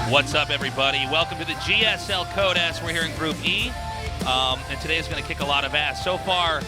What's up, everybody? Welcome to the GSL Code S. We're here in Group E, and today is going to kick a lot of ass. So far,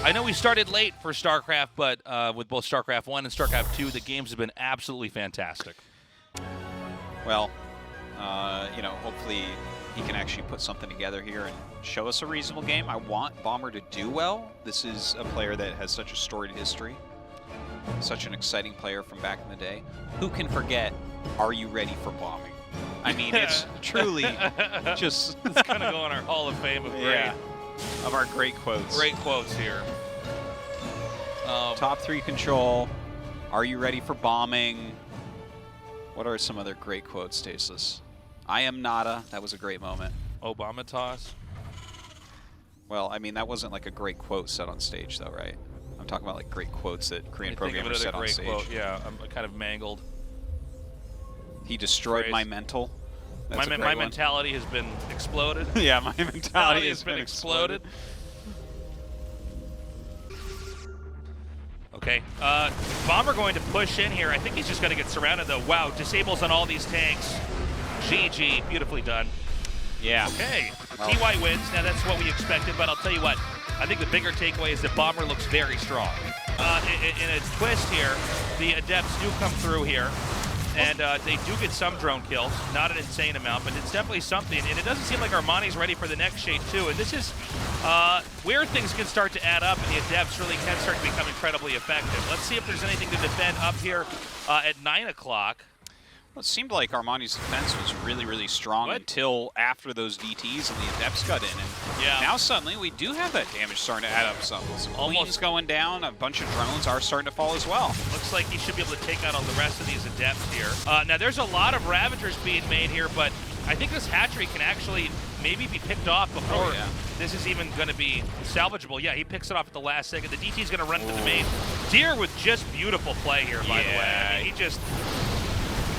I know we started late for Starcraft, but with both Starcraft 1 and Starcraft 2, the games have been absolutely fantastic. Well, hopefully he can actually put something together here and show us a reasonable game. I want Bomber to do well. This is a player that has such a storied history, such an exciting player from back in the day. Who can forget, are you ready for bombing? I mean, it's truly just... It's going to go on our Hall of Fame of great. Of our great quotes. Great quotes here. Top 3 control. Are you ready for bombing? What are some other great quotes, Tastosis? I am nada. That was a great moment. Obama toss. Well, I mean, that wasn't like a great quote set on stage, though, right? I'm talking about like great quotes that Korean programmers set on stage. Quote. Yeah, I'm kind of mangled. He destroyed my mental. My mentality has been exploded. Yeah, my mentality has been exploded. Okay, Bomber going to push in here. I think he's just going to get surrounded, though. Wow, disables on all these tanks. GG, beautifully done. Yeah. Okay, well, TY wins. Now, that's what we expected, but I'll tell you what. I think the bigger takeaway is that Bomber looks very strong. In a twist here, the Adepts do come through here. And they do get some drone kills, not an insane amount, but it's definitely something. And it doesn't seem like Armani's ready for the next shade, too. And this is where things can start to add up, and the Adepts really can start to become incredibly effective. Let's see if there's anything to defend up here at 9 o'clock. Well, it seemed like Armani's defense was really, really strong until after those DTs and the Adepts got in. And now suddenly we do have that damage starting to add up some. Almost going down, a bunch of drones are starting to fall as well. Looks like he should be able to take out all the rest of these Adepts here. Now there's a lot of Ravagers being made here, but I think this hatchery can actually maybe be picked off before this is even going to be salvageable. Yeah, he picks it off at the last second. The DT's going to run into the main. Deer with just beautiful play here, by the way. I mean,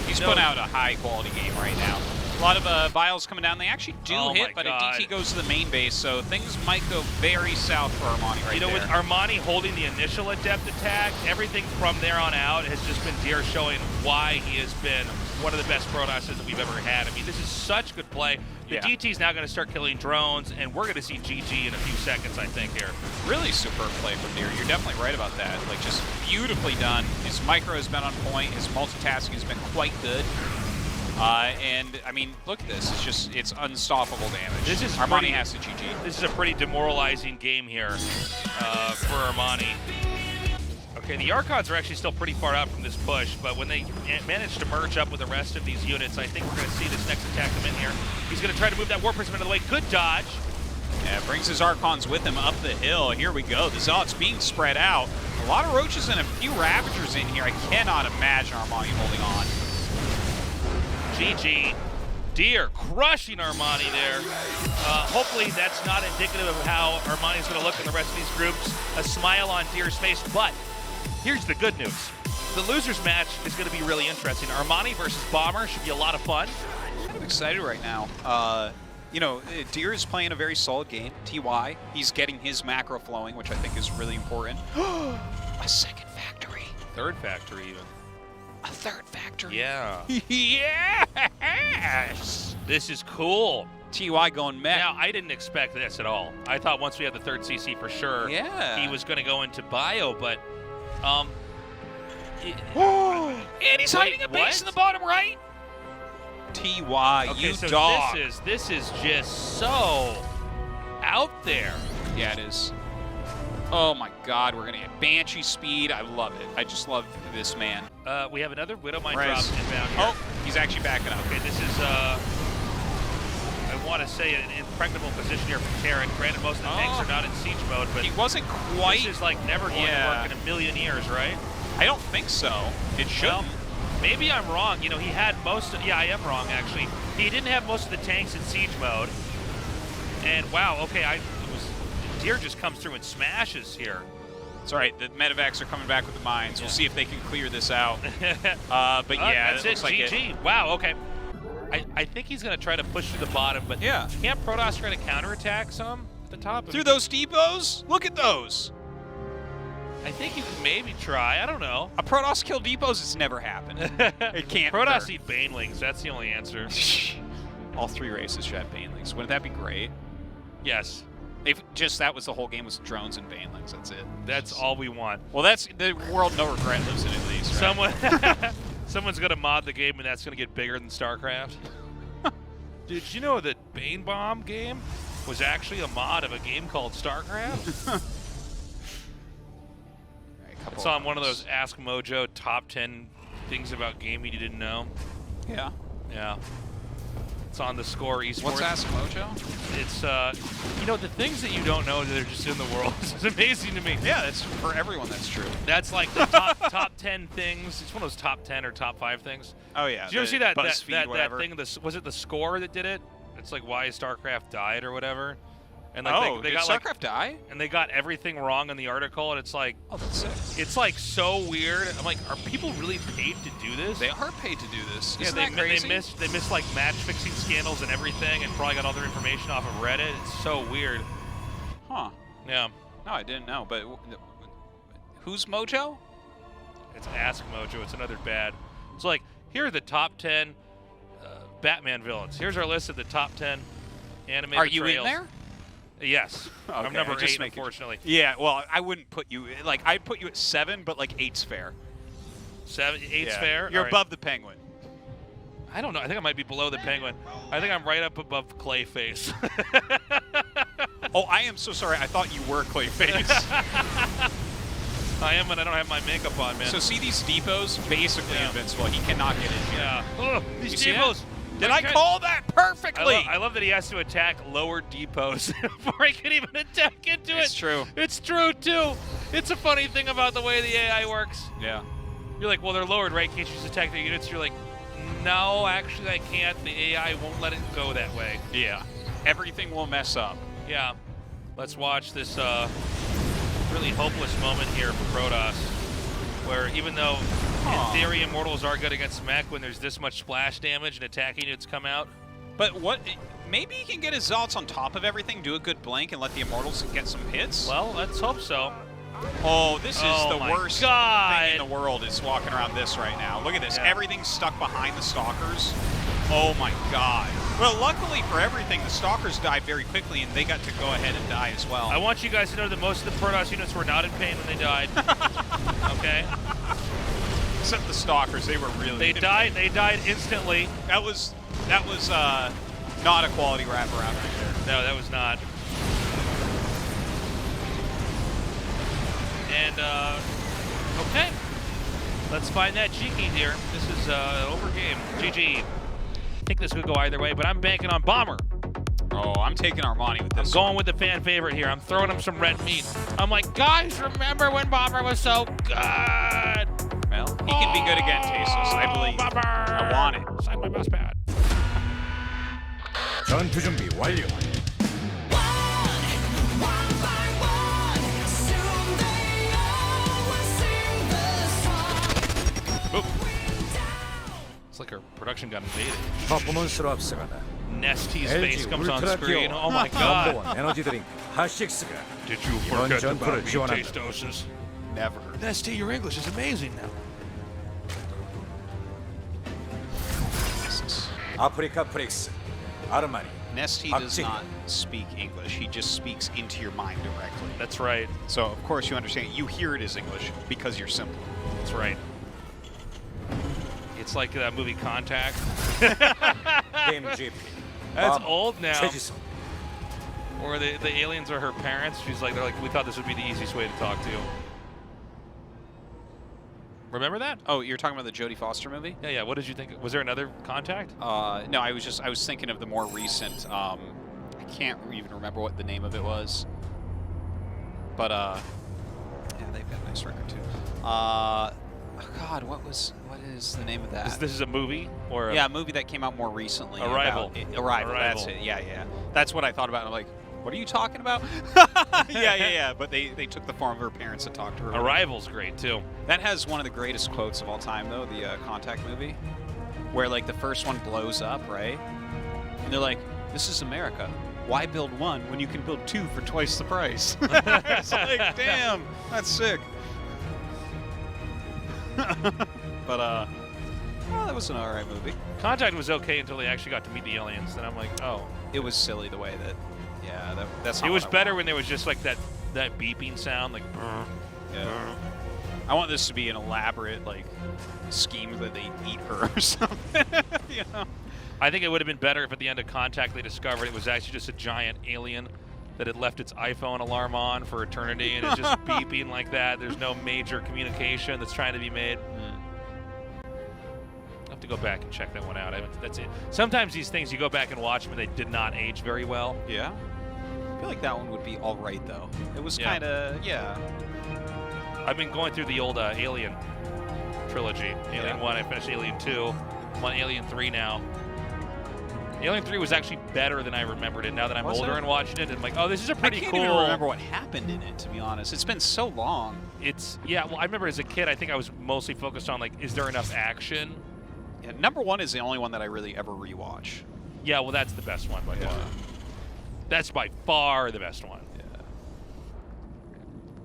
He's putting out a high-quality game right now. A lot of vials coming down. They actually do hit, but a DT goes to the main base, so things might go very south for Armani right there. With Armani holding the initial Adept attack, everything from there on out has just been Deer showing why he has been one of the best Protosses that we've ever had. I mean, this is such good play. The DT's now going to start killing drones, and we're going to see GG in a few seconds, I think, here. Really superb play from Deer. You're definitely right about that. Like, just beautifully done. His micro has been on point. His multitasking has been quite good. And, I mean, look at this. It's unstoppable damage. Armani has to GG. This is a pretty demoralizing game here for Armani. Okay, the Archons are actually still pretty far out from this push, but when they manage to merge up with the rest of these units, I think we're going to see this next attack come in here. He's going to try to move that War Prism out of the way. Good dodge. Yeah, brings his Archons with him up the hill. Here we go. The Zealots being spread out. A lot of Roaches and a few Ravagers in here. I cannot imagine Armani holding on. GG. Deer crushing Armani there. Hopefully that's not indicative of how Armani's going to look in the rest of these groups. A smile on Deer's face, but here's the good news. The losers match is going to be really interesting. Armani versus Bomber should be a lot of fun. I'm excited right now. Deer is playing a very solid game. TY, he's getting his macro flowing, which I think is really important. A second factory. Third factory even. A third factory. Yeah. Yes! This is cool. TY going mech. Now, I didn't expect this at all. I thought once we had the third CC for sure, he was going to go into bio, but... and he's hiding a base in the bottom right. TY, okay, so dog. This is just so out there. Yeah, it is. Oh my God, we're gonna get Banshee speed. I love it. I just love this man. We have another Widowmine drop inbound here. Oh, he's actually backing up. Okay, this is I want to say an impregnable position here from Terran. Granted, most of the tanks are not in siege mode, but he wasn't quite. This is like never going to work in a million years, right? I don't think so. It shouldn't. Well, maybe I'm wrong. You know, he had most of, I am wrong, actually. He didn't have most of the tanks in siege mode. And wow, okay, Deer just comes through and smashes here. It's all right. The medevacs are coming back with the mines. We'll see if they can clear this out. But yeah, that's it. GG. Wow, okay. I think he's going to try to push to the bottom, but can't Protoss try to counterattack some at the top? Through those depots? Look at those. I think you can maybe try. I don't know. A Protoss kill depots, it's never happened. It can't. Protoss eat banelings. That's the only answer. All 3 races should have banelings. Wouldn't that be great? Yes. If just that was the whole game was drones and banelings, that's it. That's all we want. Well, that's the world no regret lives in at least, right? Someone's gonna mod the game and that's gonna get bigger than Starcraft. Did you know that Bane Bomb game was actually a mod of a game called Starcraft? It's on one of those Ask Mojo top 10 things about gaming you didn't know. Yeah. Yeah. It's on the Score Esports. What's Ask Mojo? It's, you know, the things that you don't know that are just in the world. It's amazing to me. Yeah, that's for everyone. That's true. That's like the top 10 things. It's one of those top 10 or top 5 things. Oh yeah. Did you ever see that BuzzFeed, thing? Was it the Score that did it? It's like why StarCraft died or whatever. And like they did got StarCraft die? And they got everything wrong in the article, and it's like, oh, that's sick. It's like so weird. I'm like, are people really paid to do this? They are paid to do this. Yeah, Isn't that crazy? They missed like match fixing scandals and everything, and probably got all their information off of Reddit. It's so weird. Huh? Yeah. No, I didn't know. But who's Mojo? It's Ask Mojo. It's another bad. It's like, here are the top 10 Batman villains. Here's our list of the top 10 anime Are betrayals. you in there? Yes. Okay, I'm number 8, unfortunately. Yeah, well, I wouldn't put you, like, I'd put you at 7, but like 8's fair. 8's fair? You're above the Penguin. I don't know. I think I might be below the Penguin. I think I'm right up above Clayface. Oh, I am so sorry. I thought you were Clayface. I am, but I don't have my makeup on, man. So see these depots? Basically invincible. He cannot get in here. Yeah. Ugh, these depots. Did I call that perfectly? I love that he has to attack lower depots before he can even attack into it. It's true. It's true, too. It's a funny thing about the way the AI works. Yeah. You're like, well, they're lowered, right? Can't you just attack the units? You're like, no, actually, I can't. The AI won't let it go that way. Yeah. Everything will mess up. Yeah. Let's watch this really hopeless moment here for Protoss, where even though in theory Immortals are good against mech, when there's this much splash damage and attacking units come out. But what? Maybe he can get his Zealots on top of everything, do a good blink, and let the Immortals get some hits? Well, let's hope so. Oh, this is the worst God. thing in the world is walking around this right now. Look at this. Yeah. Everything's stuck behind the Stalkers. Oh my God. Well, luckily for everything, the Stalkers died very quickly, and they got to go ahead and die as well. I want you guys to know that most of the Protoss units were not in pain when they died. Okay? Except the Stalkers, they were really. They died. They died instantly. That was not a quality wraparound right there. No, that was not. And okay, let's find that cheeky here. This is over game. GG. I think this could go either way, but I'm banking on Bomber. Oh, I'm taking Armani with this. I'm going with the fan favorite here. I'm throwing him some red meat. I'm like, guys, remember when Bomber was so good? Well, he can be good again, Tastosis, I believe. Bomber! I want it. Sign my mouse pad. 전투 준비 완료. It's like our production got invaded. 퍼포먼스로 앞서가다. Nesty's face LG comes on 울트라 screen. 기어 Oh my God. 넘버원 에너지 드링크 핫식스가 Did you 이번 forget 전투를 about me, 지원한다. Tastosis? Never. Nesty, your English is amazing now. 아프리카 프릭스 아르마니. Nesty does not speak English. He just speaks into your mind directly. That's right. So, of course, you understand. You hear it as English because you're simple. That's right. It's like that movie Contact. MGP. That's old now. 최지성. Or the aliens are her parents. They're like, we thought this would be the easiest way to talk to you. Remember that? Oh, you're talking about the Jodie Foster movie? Yeah, yeah. What did you think? Was there another Contact? No, I was thinking of the more recent, I can't even remember what the name of it was. But, yeah, they've got a nice record, too. Oh God, what is the name of that? This is a movie? Or yeah, a movie that came out more recently. Arrival. Arrival, that's it. Yeah, yeah. That's what I thought about. I'm like, what are you talking about? yeah. But they took the form of her parents to talk to her. Arrival's great, too. That has one of the greatest quotes of all time, though, the Contact movie, where, like, the first one blows up, right? And they're like, this is America. Why build one when you can build two for twice the price? It's like, damn, that's sick. But well, that was an alright movie. Contact was okay until they actually got to meet the aliens. Then I'm like, oh. It was silly the way that, yeah, that's not It was what I better want. when there was just like that beeping sound, like. Yeah. I want this to be an elaborate like scheme that they eat her or something. You know? I think it would have been better if at the end of Contact they discovered it was actually just a giant alien that had left its iPhone alarm on for eternity and it's just beeping like that. There's no major communication that's trying to be made. I'll have to go back and check that one out. That's it. Sometimes these things you go back and watch them and they did not age very well. Yeah. I feel like that one would be all right though. It was Yeah. kind of I've been going through the old Alien trilogy. Alien 1, I finished Alien 2. I'm on Alien 3 now. Alien 3 was actually better than I remembered it. Now that I'm Was older it? and watching it, I'm like, oh, this is a I pretty can't cool. even remember what happened in it, to be honest. It's been so long. Yeah, well, I remember as a kid, I think I was mostly focused on, like, is there enough action? Yeah, number 1 is the only one that I really ever rewatch. Yeah, well, that's the best one by Yeah. far. That's by far the best one. Yeah.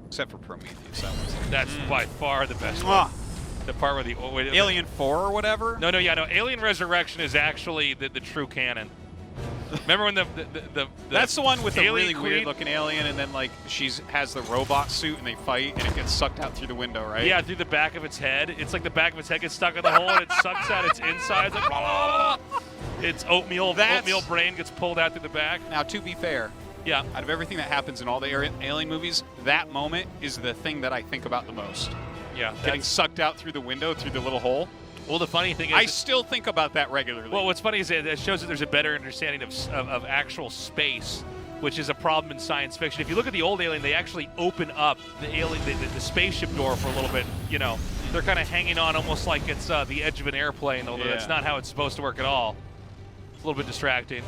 Except for Prometheus, that was. That's by far the best Mwah. one. The part where the Alien 4 or whatever. No, Alien Resurrection is actually the true canon. Remember when the That's the one with the alien really queen? weird looking alien, and then like has the robot suit, and they fight, and it gets sucked out through the window, right? Yeah, through the back of its head. It's like the back of its head gets stuck in the hole, and it sucks out its insides. Like, blah, blah, blah. Its oatmeal brain gets pulled out through the back. Now, to be fair, Yeah. out of everything that happens in all the Alien movies, that moment is the thing that I think about the most. Yeah. Getting sucked out through the window, through the little hole. Well, the funny thing is, I still think about that regularly. well, what's funny is it shows that there's a better understanding of actual space, which is a problem in science fiction. If you look at the old Alien, they actually open up the alien, the spaceship door for a little bit. You know, they're kind of hanging on almost like it's the edge of an airplane, although that's not how it's supposed to work at all. It's a little bit distracting.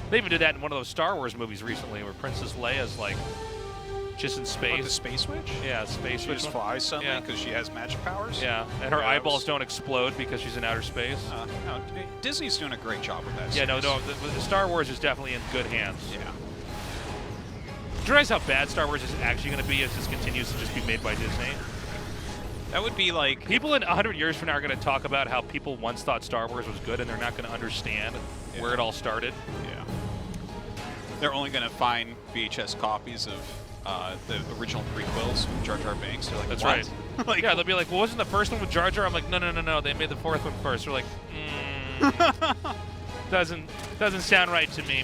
They even did that in one of those Star Wars movies recently, where Princess Leia's like just in space. Oh, the space witch? Yeah, space She witch just one. flies suddenly Yeah. because she has magic powers? Yeah, and her Yeah, that eyeballs was- don't explode because she's in outer space. No, Disney's doing a great job with that. Yeah, no, series. the Star Wars is definitely in good hands. Yeah. Do you realize how bad Star Wars is actually going to be if this continues to just be made by Disney? That would be like. People in 100 years from now are going to talk about how people once thought Star Wars was good and they're not going to understand where it all started. Yeah. They're only going to find VHS copies of the original prequels with Jar Jar Binks. They're like, That's what? right. Like, Yeah, they'll be like, well, wasn't the first one with Jar Jar? I'm like, no. They made the fourth one first. They're like, doesn't sound right to me.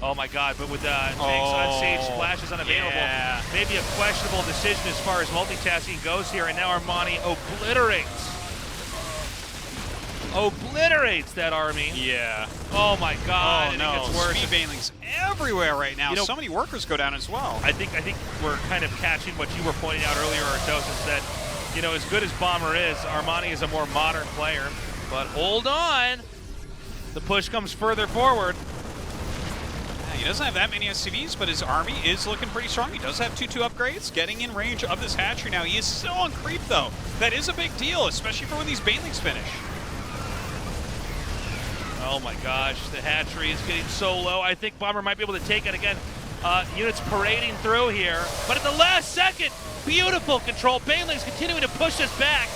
Oh my God! But with tanks on stage, splashes unavailable. Yeah. Maybe a questionable decision as far as multitasking goes here. And now Armani obliterates that army. Yeah. Oh my God! Oh and no! it gets worse. Speed banelings everywhere right now. You know- So many workers go down as well. I think we're kind of catching what you were pointing out earlier, Tastosis, that, you know, as good as Bomber is, Armani is a more modern player. But hold on, the push comes further forward. He doesn't have that many SCVs, but his army is looking pretty strong. He does have 2-2 upgrades, getting in range of this hatchery now. He is still on creep, though. That is a big deal, especially for when these banelings finish. Oh my gosh, the hatchery is getting so low. I think Bomber might be able to take it again. Units parading through here, but at the last second, beautiful control. Banelings continuing to push this back.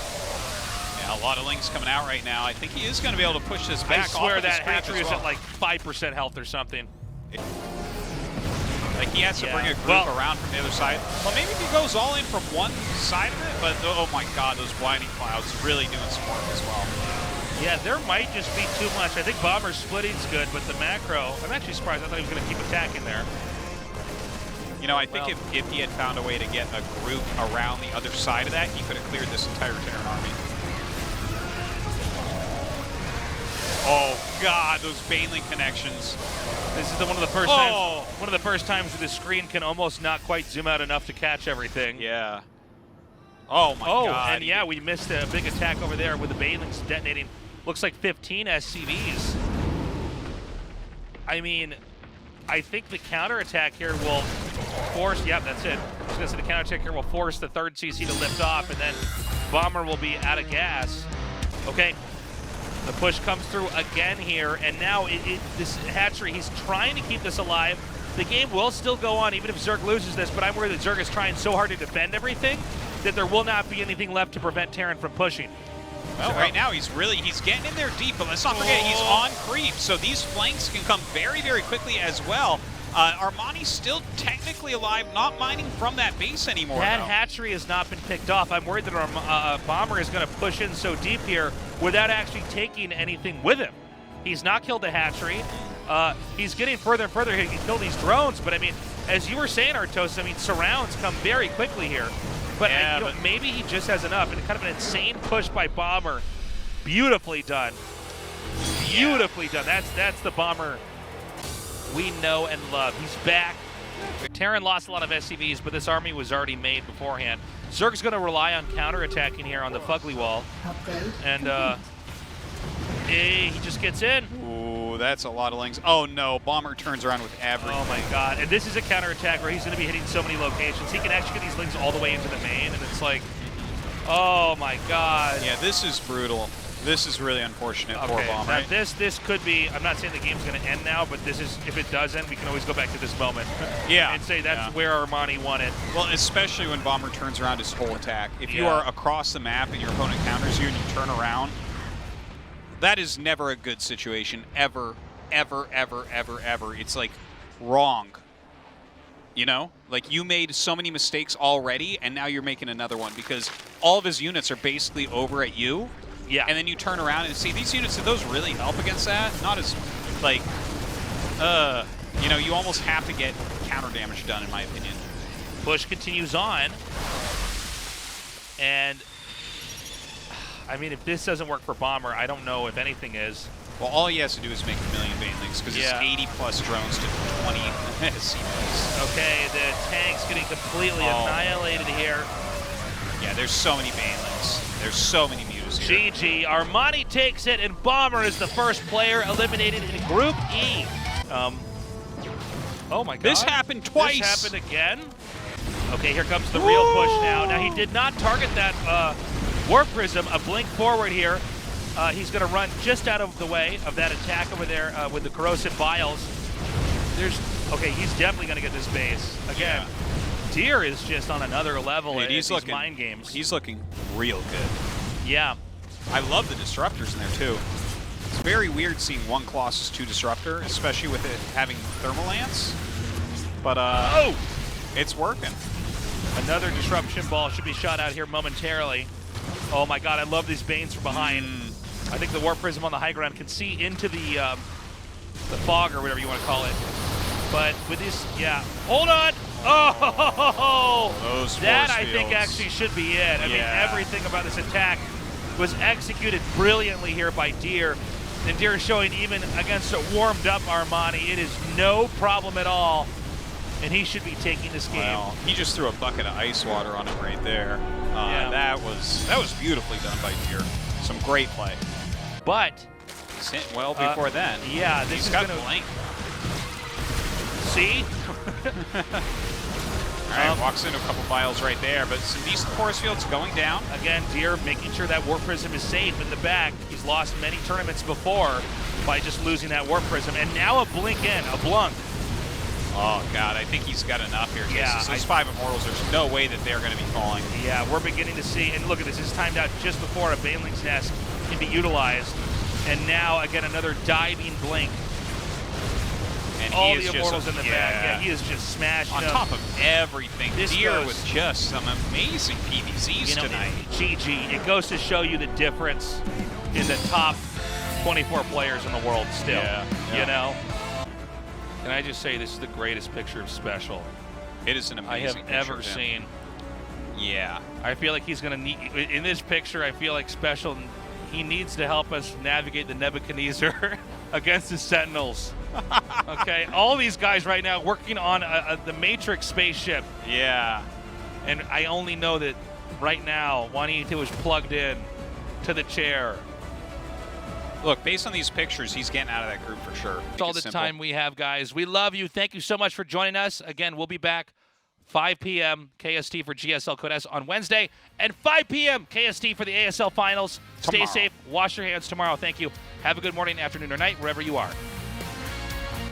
Yeah, a lot of links coming out right now. I think he is going to be able to push this back. I swear off of that his creep hatchery as is well. at like 5% health or something. Like he has to Yeah. bring a group Well- around from the other side. Well, maybe if he goes all in from one side of it, but oh my God, those blinding clouds really doing some work as well. Yeah, there might just be too much. I think Bomber's splitting's good, but the macro, I'm actually surprised. I thought he was going to keep attacking there. You know, I think if he had found a way to get a group around the other side of that, he could have cleared this entire Terran army. Oh God, those Baneling connections. This is one of the first times where the screen can almost not quite zoom out enough to catch everything. Yeah. Oh my God. And yeah, we missed a big attack over there with the Banelings detonating. Looks like 15 SCVs. I mean, I think the counterattack here will force, yep, that's it. I was gonna say the counterattack here will force the third CC to lift off, and then Bomber will be out of gas. Okay, the push comes through again here, and now this hatchery, he's trying to keep this alive. The game will still go on even if Zerg loses this, but I'm worried that Zerg is trying so hard to defend everything that there will not be anything left to prevent Terran from pushing. Well, right now he's getting in there deep, but let's not forget he's on creep, so these flanks can come very, very quickly as well. Armani's still technically alive, not mining from that base anymore. That though. hatchery has not been picked off. I'm worried that our Bomber is going to push in so deep here without actually taking anything with him. He's not killed the hatchery. He's getting further and further. He can kill these drones, but I mean, as you were saying, Tastosis, I mean, surrounds come very quickly here. But, yeah, you know, maybe he just has enough. And kind of an insane push by Bomber. Beautifully done. Beautifully done. That's the Bomber we know and love. He's back. Terran lost a lot of SCVs, but this army was already made beforehand. Zerg's going to rely on counterattacking here on the Fugly Wall. And he just gets in. Ooh, that's a lot of lings. Oh no, Bomber turns around with everything. Oh my god. And this is a counterattack where he's going to be hitting so many locations. He can actually get these lings all the way into the main, and it's like, oh my god. Yeah, this is brutal. This is really unfortunate for Bomber. Now this could be, I'm not saying the game's going to end now, but this is, if it does end, we can always go back to this moment. Yeah. And say that's where Armani won it. Well, especially when Bomber turns around his whole attack. If you are across the map and your opponent counters you and you turn around, that is never a good situation, ever, ever, ever, ever, ever. It's like wrong. You know? Like you made so many mistakes already, and now you're making another one because all of his units are basically over at you. Yeah. And then you turn around and see these units, do those really help against that? Not as, like, you know, you almost have to get counter damage done, in my opinion. Push continues on. And, I mean, if this doesn't work for Bomber, I don't know if anything is. Well, all he has to do is make 1 million banelings because it's 80-plus drones to 20 CPs. Okay, the tank's getting completely annihilated here. Yeah, there's so many banelings. There's so many mutas here. GG. Armani takes it, and Bomber is the first player eliminated in Group E. Oh my god. This happened twice. This happened again. Okay, here comes the real push now. Now, he did not target that Warp Prism. A blink forward here. He's going to run just out of the way of that attack over there with the corrosive vials. Okay, he's definitely going to get this base. Again, Deer is just on another level at these mind games. He's looking real good. Yeah. I love the disruptors in there, too. It's very weird seeing one Colossus, 2 Disruptor, especially with it having Thermal Lance. But, it's working. Another disruption ball should be shot out here momentarily. Oh my god, I love these Banes from behind. I think the Warp Prism on the high ground can see into the fog or whatever you want to call it. But with this, hold on! Oh, those that force I think fields. actually should be it. I mean, everything about this attack was executed brilliantly here by Deer. And Deer is showing even against a warmed-up Armani, it is no problem at all. And he should be taking this game. Well, he just threw a bucket of ice water on him right there. That was beautifully done by Deer. Some great play. But He's hit well before then. Yeah, this He's is got gonna blank. see. All right, walks into a couple vials right there, but some decent force fields going down. Again, Deer making sure that Warp Prism is safe in the back. He's lost many tournaments before by just losing that Warp Prism, and now a blink in, a blunk. Oh god, I think he's got enough here. Yeah, those 5 Immortals, there's no way that they're going to be falling. Yeah, we're beginning to see, and look at this, it's timed out just before a Baneling's Nest can be utilized. And now, again, another diving blink. And all he the is Immortals just in the back. Yeah, he is just smashing on them. top of everything. This Deer goes, with just some amazing PVZs tonight. GG. It goes to show you the difference in the top 24 players in the world still. You know? Can I just say this is the greatest picture of Special It is an amazing I have ever seen. Yeah. I feel like he's going to need, in this picture, I feel like Special, he needs to help us navigate the Nebuchadnezzar against the Sentinels. Okay, all these guys right now working on the Matrix spaceship. Yeah. And I only know that right now, Juanito is plugged in to the chair. Look, based on these pictures, he's getting out of that group for sure. That's all the time we have, guys. We love you. Thank you so much for joining us. Again, we'll be back 5 p.m. KST for GSL Code S on Wednesday, and 5 p.m. KST for the ASL Finals. Tomorrow. Stay safe. Wash your hands tomorrow. Thank you. Have a good morning, afternoon, or night, wherever you are.